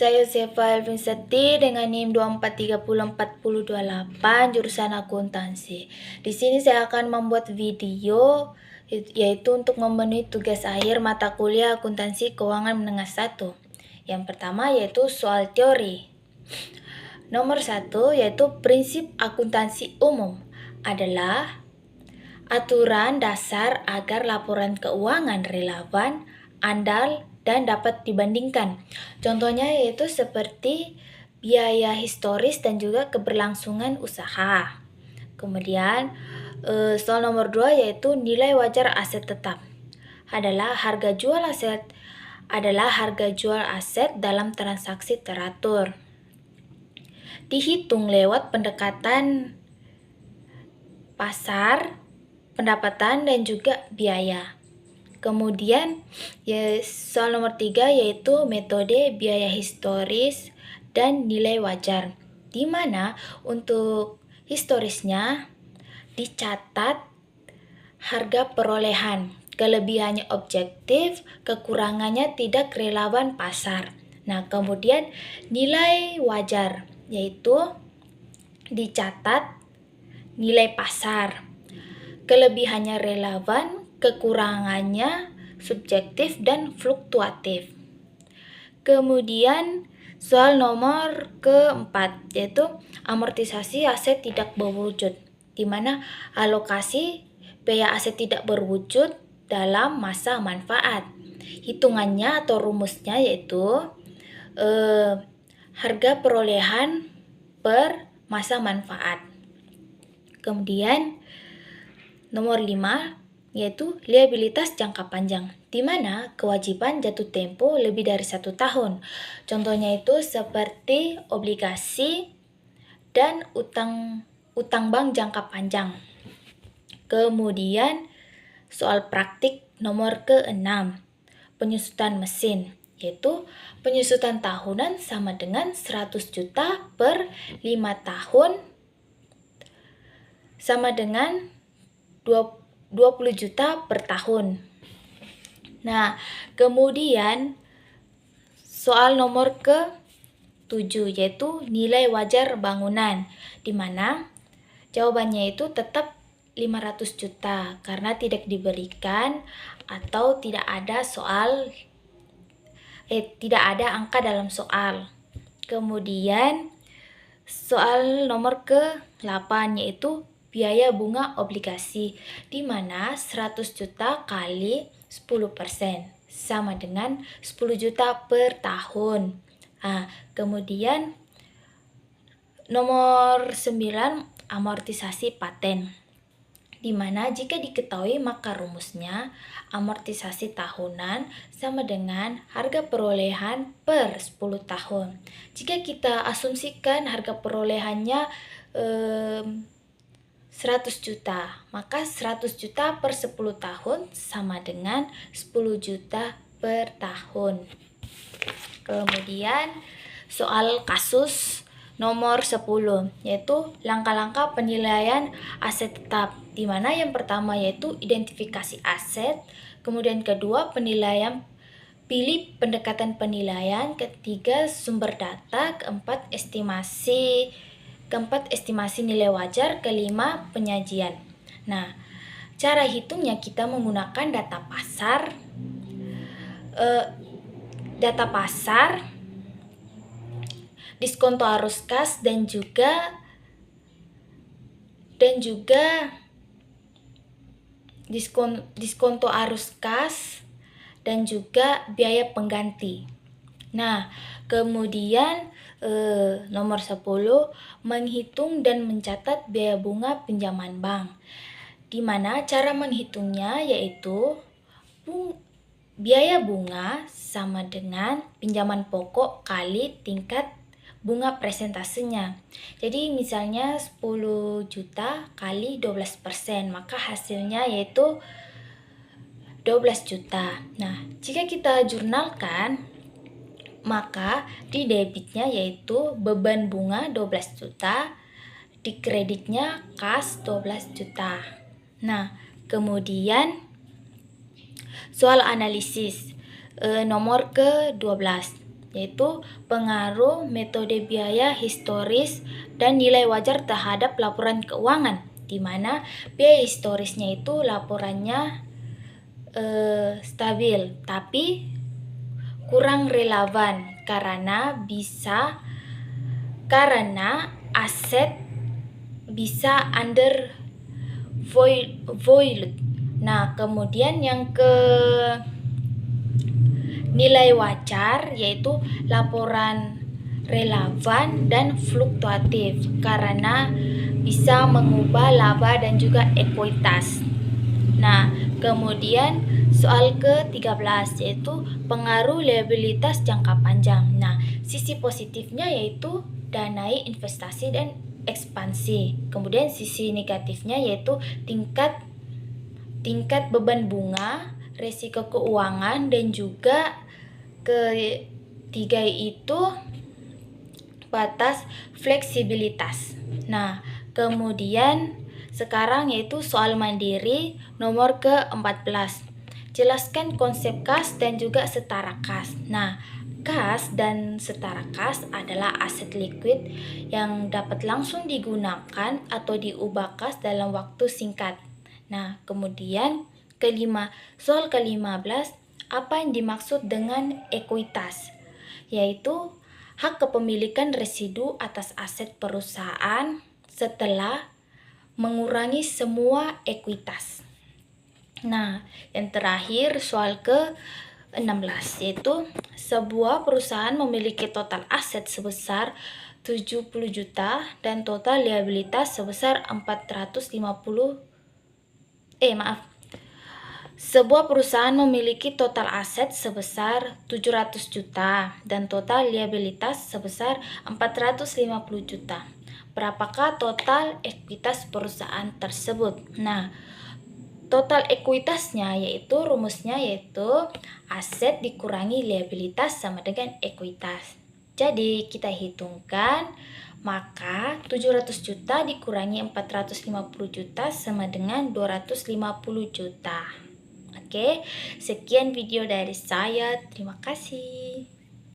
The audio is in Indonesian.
Saya Yosefa Elvin Seti dengan NIM 24304028 jurusan akuntansi. Di sini saya akan membuat video yaitu untuk memenuhi tugas akhir mata kuliah akuntansi keuangan menengah 1. Yang pertama yaitu soal teori. Nomor 1 yaitu prinsip akuntansi umum adalah aturan dasar agar laporan keuangan relevan, andal, dan dapat dibandingkan. Contohnya yaitu seperti biaya historis dan juga keberlangsungan usaha. Kemudian soal nomor 2 yaitu nilai wajar aset tetap adalah harga jual aset dalam transaksi teratur. Dihitung lewat pendekatan pasar, pendapatan, dan juga biaya. Kemudian soal nomor 3 yaitu metode biaya historis dan nilai wajar, di mana untuk historisnya dicatat harga perolehan, kelebihannya objektif, kekurangannya tidak relevan pasar. Nah, kemudian nilai wajar yaitu dicatat nilai pasar, kelebihannya relevan, kekurangannya subjektif dan fluktuatif. Kemudian soal nomor keempat yaitu amortisasi aset tidak berwujud, di mana alokasi biaya aset tidak berwujud dalam masa manfaat. Hitungannya atau rumusnya yaitu harga perolehan per masa manfaat. Kemudian nomor 5 yaitu liabilitas jangka panjang, di mana kewajiban jatuh tempo lebih dari 1 tahun. Contohnya itu seperti obligasi dan utang bank jangka panjang. Kemudian soal praktik nomor ke-6, penyusutan mesin, yaitu penyusutan tahunan sama dengan 100 juta per 5 tahun sama dengan 20 juta per tahun. Nah, kemudian soal nomor ke-7 yaitu nilai wajar bangunan, di mana jawabannya itu tetap 500 juta karena tidak diberikan atau tidak ada angka dalam soal. Kemudian soal nomor ke-8 yaitu biaya bunga obligasi, di mana 100 juta kali 10% sama dengan 10 juta per tahun. Kemudian nomor 9 amortisasi paten, di mana jika diketahui maka rumusnya amortisasi tahunan sama dengan harga perolehan per 10 tahun. Jika kita asumsikan harga perolehannya 100 juta, maka 100 juta per 10 tahun sama dengan 10 juta per tahun. Kemudian soal kasus nomor 10 yaitu langkah-langkah penilaian aset tetap, di mana yang pertama yaitu identifikasi aset, kemudian kedua penilaian, pilih pendekatan penilaian, ketiga sumber data, keempat estimasi nilai wajar, kelima penyajian. Nah, cara hitungnya kita menggunakan data pasar, diskonto arus kas dan juga diskonto arus kas dan juga biaya pengganti. Nah, kemudian nomor 10 menghitung dan mencatat biaya bunga pinjaman bank, di mana cara menghitungnya yaitu biaya bunga sama dengan pinjaman pokok kali tingkat bunga presentasenya. Jadi misalnya 10 juta kali 12%, maka hasilnya yaitu 12 juta. Nah, jika kita jurnalkan, maka di debitnya yaitu beban bunga 12 juta, di kreditnya kas 12 juta. Nah, kemudian soal analisis nomor ke-12 yaitu pengaruh metode biaya historis dan nilai wajar terhadap laporan keuangan, di mana biaya historisnya itu laporannya stabil, tapi kurang relevan karena aset bisa under void. Nah, kemudian yang ke nilai wajar yaitu laporan relevan dan fluktuatif karena bisa mengubah laba dan juga ekuitas. Nah, kemudian soal ke-13 yaitu pengaruh liabilitas jangka panjang. Nah, sisi positifnya yaitu danai investasi dan ekspansi. Kemudian sisi negatifnya yaitu tingkat beban bunga, risiko keuangan, dan juga ketiga itu batas fleksibilitas. Nah, kemudian sekarang yaitu soal mandiri nomor ke-14. Jelaskan konsep kas dan juga setara kas. Nah, kas dan setara kas adalah aset liquid yang dapat langsung digunakan atau diubah kas dalam waktu singkat. Nah, kemudian soal ke-15, apa yang dimaksud dengan ekuitas? Yaitu hak kepemilikan residu atas aset perusahaan setelah mengurangi semua ekuitas. Nah, yang terakhir soal ke-16 yaitu sebuah perusahaan memiliki total aset sebesar 70 juta dan total liabilitas sebesar 450 Sebuah perusahaan memiliki total aset sebesar 700 juta dan total liabilitas sebesar 450 juta. Berapakah total ekuitas perusahaan tersebut? Nah, total ekuitasnya yaitu rumusnya yaitu aset dikurangi liabilitas sama dengan ekuitas. Jadi kita hitungkan, maka 700 juta dikurangi 450 juta sama dengan 250 juta. Oke, sekian video dari saya. Terima kasih.